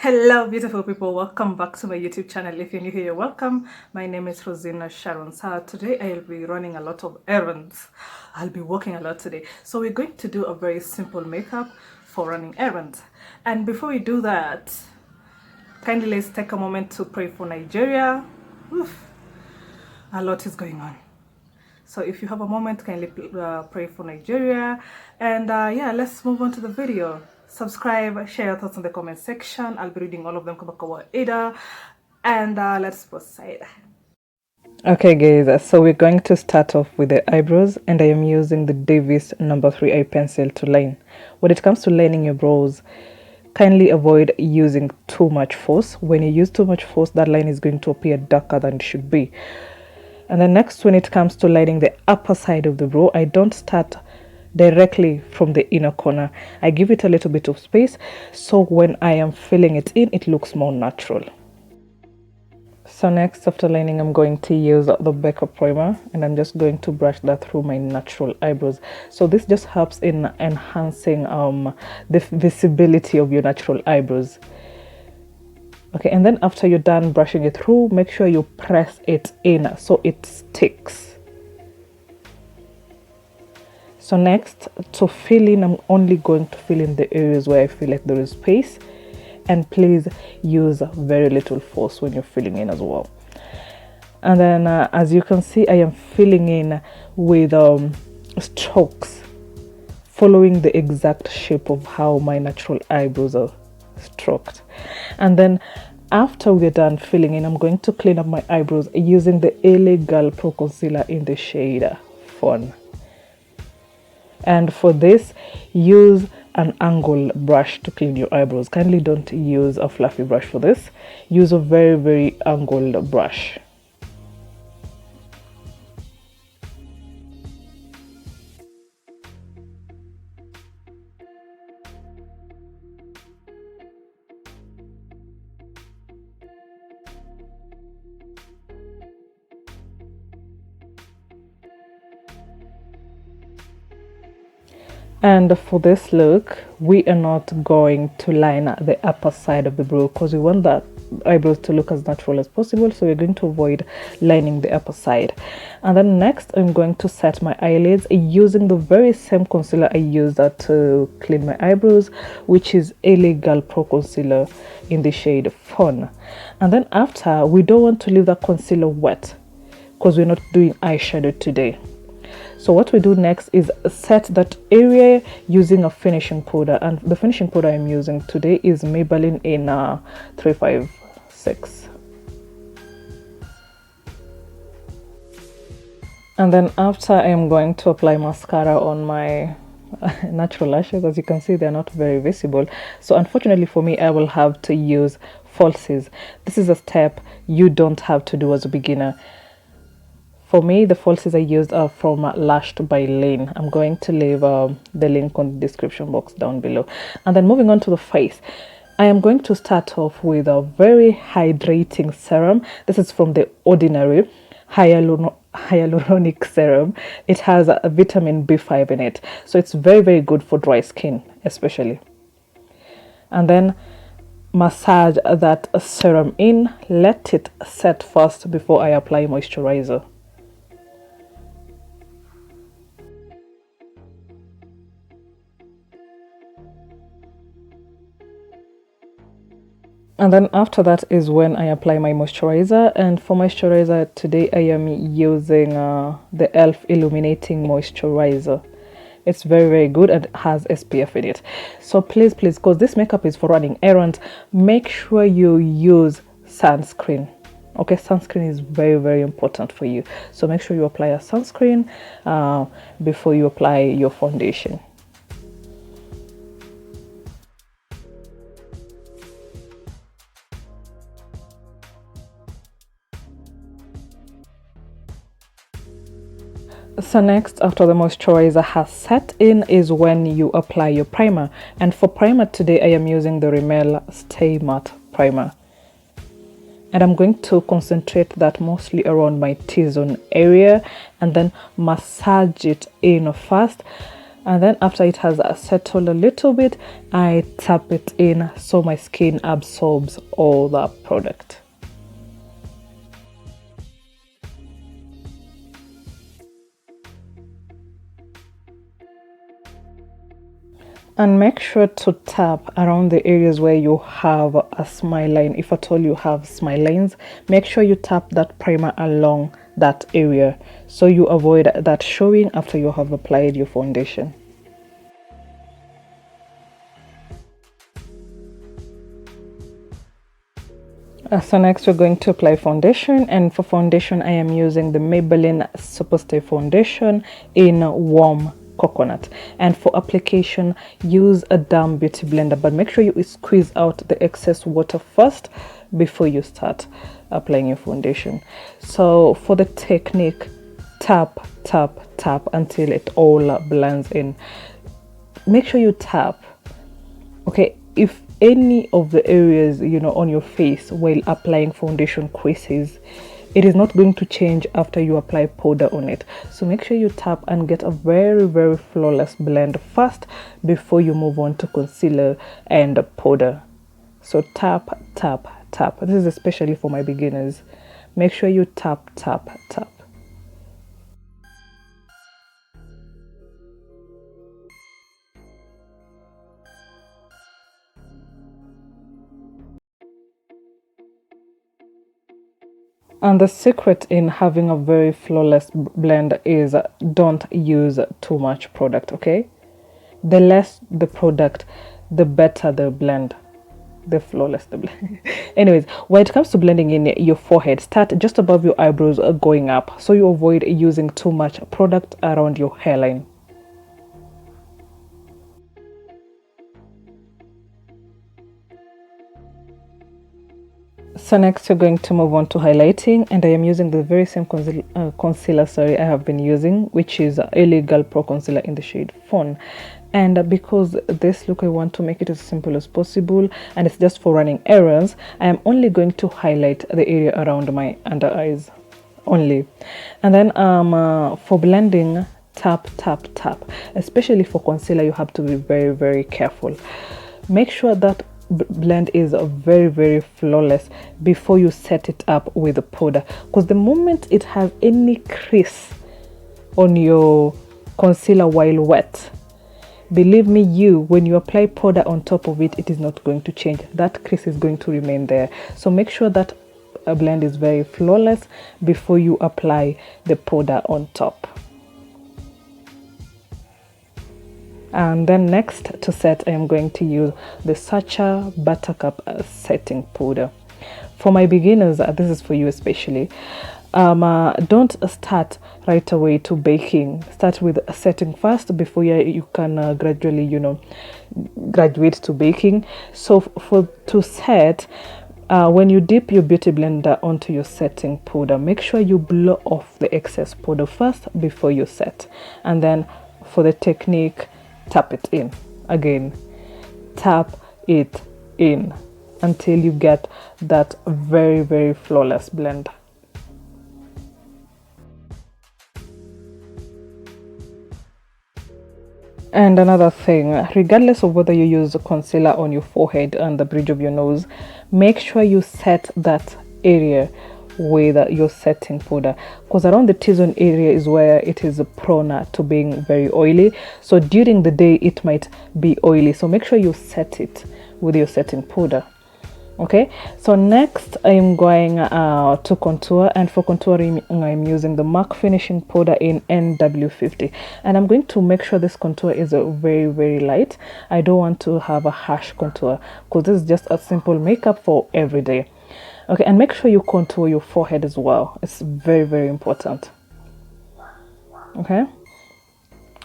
Hello beautiful people, welcome back to my YouTube channel. If you're new here, you're welcome. My name is Sharon. So today I'll be running a lot of errands. I'll be working a lot today. So we're going to do a very simple makeup for running errands. And before we do that, kindly let's take a moment to pray for Nigeria. Oof, a lot is going on. So if you have a moment, kindly pray for Nigeria. And yeah, let's move on to the video. Subscribe, share your thoughts in the comment section. I'll be reading all of them. And let's proceed. Okay guys, so we're going to start off with the eyebrows, and I am using the Davis No. 3 eye pencil to line. When it comes to lining your brows, kindly avoid using too much force. When you use too much force, that line is going to appear darker than it should be. And then next, when it comes to lining the upper side of the brow, I don't start directly from the inner corner. I give it a little bit of space, so when I am filling it in, it looks more natural. So next, after lining, I'm going to use the buttercup primer, and I'm just going to brush that through my natural eyebrows. So this just helps in enhancing the visibility of your natural eyebrows. Okay, and then after you're done brushing it through, make sure you press it in so it sticks. So next, to fill in, I'm only going to fill in the areas where I feel like there is space, and please use very little force when you're filling in as well. And then as you can see, I am filling in with strokes, following the exact shape of how my natural eyebrows are stroked. And then after we're done filling in, I'm going to clean up my eyebrows using the LA Girl Pro Concealer in the shade Fawn. And for this, use an angle brush to clean your eyebrows. Kindly don't use a fluffy brush for this. Use a very angled brush. And for this look, we are not going to line the upper side of the brow because we want that eyebrows to look as natural as possible, so we're going to avoid lining the upper side. And then next, I'm going to set my eyelids using the very same concealer I used to clean my eyebrows, which is LA Girl Pro Concealer in the shade Fawn. And then after, we don't want to leave that concealer wet because we're not doing eyeshadow today. So what we do next is set that area using a finishing powder, and the finishing powder I'm using today is Maybelline in 356. And then after, I am going to apply mascara on my natural lashes. As you can see, they're not very visible, so unfortunately for me, I will have to use falsies. This is a step you don't have to do as a beginner. For me, the falsies I used are from Lashed by Leen. I'm going to leave the link on the description box down below. And then moving on to the face, I am going to start off with a very hydrating serum. This is from the Ordinary Hyaluronic Serum. It has a vitamin B5 in it, so it's very good for dry skin especially. And then massage that serum in, let it set first before I apply moisturizer. And then after that is when I apply my moisturizer. And for moisturizer today, I am using the e.l.f. Illuminating Moisturizer. It's very good and has SPF in it. So please, because this makeup is for running errands, make sure you use sunscreen. Okay, sunscreen is very important for you. So make sure you apply a sunscreen before you apply your foundation. So next, after the moisturizer has set in, is when you apply your primer. And for primer today, I am using the Rimmel Stay Matte Primer. And I'm going to concentrate that mostly around my T-zone area and then massage it in first. And then after it has settled a little bit, I tap it in so my skin absorbs all the product. And make sure to tap around the areas where you have a smile line. If at all you have smile lines, make sure you tap that primer along that area so you avoid that showing after you have applied your foundation. So next we're going to apply foundation, and for foundation I am using the Maybelline Superstay foundation in warm coconut. And for application, use a damp beauty blender, but make sure you squeeze out the excess water first before you start applying your foundation. So for the technique, tap tap tap until it all blends in. Make sure you tap, okay? If any of the areas on your face while applying foundation creases, it is not going to change after you apply powder on it. So make sure you tap and get a very flawless blend first before you move on to concealer and powder. So tap tap tap. This is especially for my beginners. Make sure you tap tap tap. And the secret in having a very flawless blend is don't use too much product, okay? The less the product, the better the blend, the flawless the blend. Anyways, when it comes to blending in your forehead, start just above your eyebrows going up so you avoid using too much product around your hairline. So next we're going to move on to highlighting, and I am using the very same concealer I have been using, which is Illegal Pro Concealer in the shade Fawn. And because this look I want to make it as simple as possible and it's just for running errands, I am only going to highlight the area around my under eyes only. And then for blending, tap tap tap. Especially for concealer, you have to be very careful. Make sure that blend is very flawless before you set it up with the powder, because the moment it has any crease on your concealer while wet, believe me, when you apply powder on top of it, it is not going to change. That crease is going to remain there. So make sure that a blend is very flawless before you apply the powder on top. And then next to set, I am going to use the Sacha Buttercup setting powder. For my beginners, this is for you especially. Don't start right away to baking. Start with setting first before you can gradually graduate to baking. So to set, when you dip your beauty blender onto your setting powder, make sure you blow off the excess powder first before you set. And then for the technique, tap it in again. Tap it in until you get that very flawless blend. And another thing, regardless of whether you use concealer on your forehead and the bridge of your nose, make sure you set that area with your setting powder, because around the T-zone area is where it is prone to being very oily. So during the day it might be oily, so make sure you set it with your setting powder. Okay, so next I'm going to contour, and for contouring I'm using the MAC finishing powder in NW50, and I'm going to make sure this contour is very light. I don't want to have a harsh contour because this is just a simple makeup for every day. Okay, and make sure you contour your forehead as well. It's very important. Okay,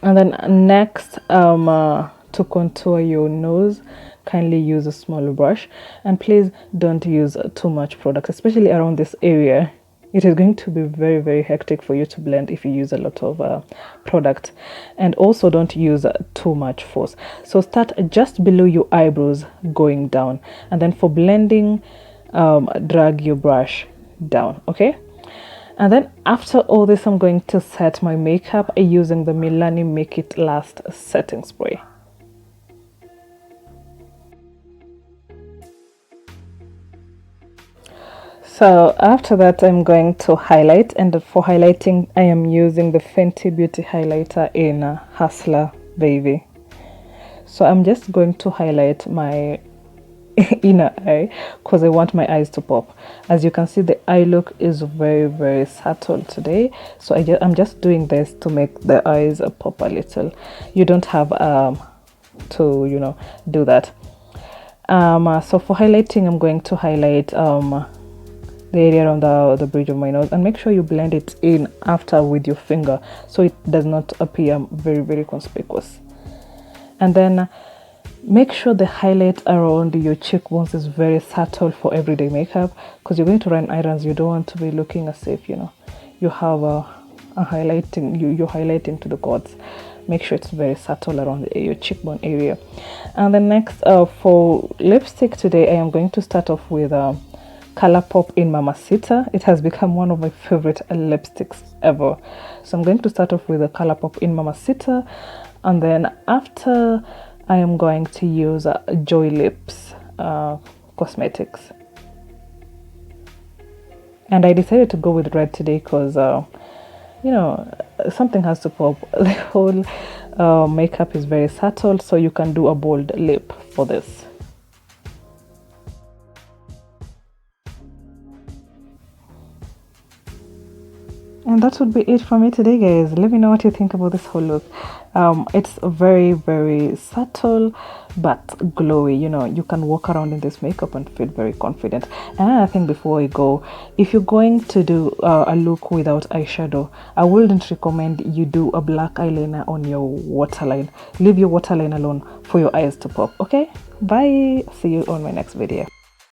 and then next to contour your nose, kindly use a small brush, and please don't use too much product, especially around this area. It is going to be very hectic for you to blend if you use a lot of product. And also don't use too much force. So start just below your eyebrows going down, and then for blending, drag your brush down. Okay, And then after all this, I'm going to set my makeup using the Milani Make It Last setting spray. So after that, I'm going to highlight, and for highlighting I am using the Fenty Beauty highlighter in Hustla Baby. So I'm just going to highlight my inner eye because I want my eyes to pop. As you can see, the eye look is very subtle today, so I'm just doing this to make the eyes pop a little. You don't have to, you know, do that. So for highlighting, I'm going to highlight the area around the bridge of my nose, and make sure you blend it in after with your finger so it does not appear very conspicuous. And then make sure the highlight around your cheekbones is very subtle for everyday makeup, because you're going to run errands. You don't want to be looking as if, you know, you have a highlighting, you're highlighting to the gods. Make sure it's very subtle around your cheekbone area. And then next, for lipstick today, I am going to start off with Colourpop in Mamacita. It has become one of my favorite lipsticks ever. So I'm going to start off with the Colourpop in Mamacita, and then after I am going to use Joy Lips Cosmetics. And I decided to go with red today because you know, something has to pop. The whole makeup is very subtle, so you can do a bold lip for this. And that would be it for me today, guys. Let me know what you think about this whole look. It's very subtle but glowy. You know, you can walk around in this makeup and feel very confident. And another thing before we go, if you're going to do a look without eyeshadow, I wouldn't recommend you do a black eyeliner on your waterline. Leave your waterline alone for your eyes to pop. Okay, bye. See you on my next video.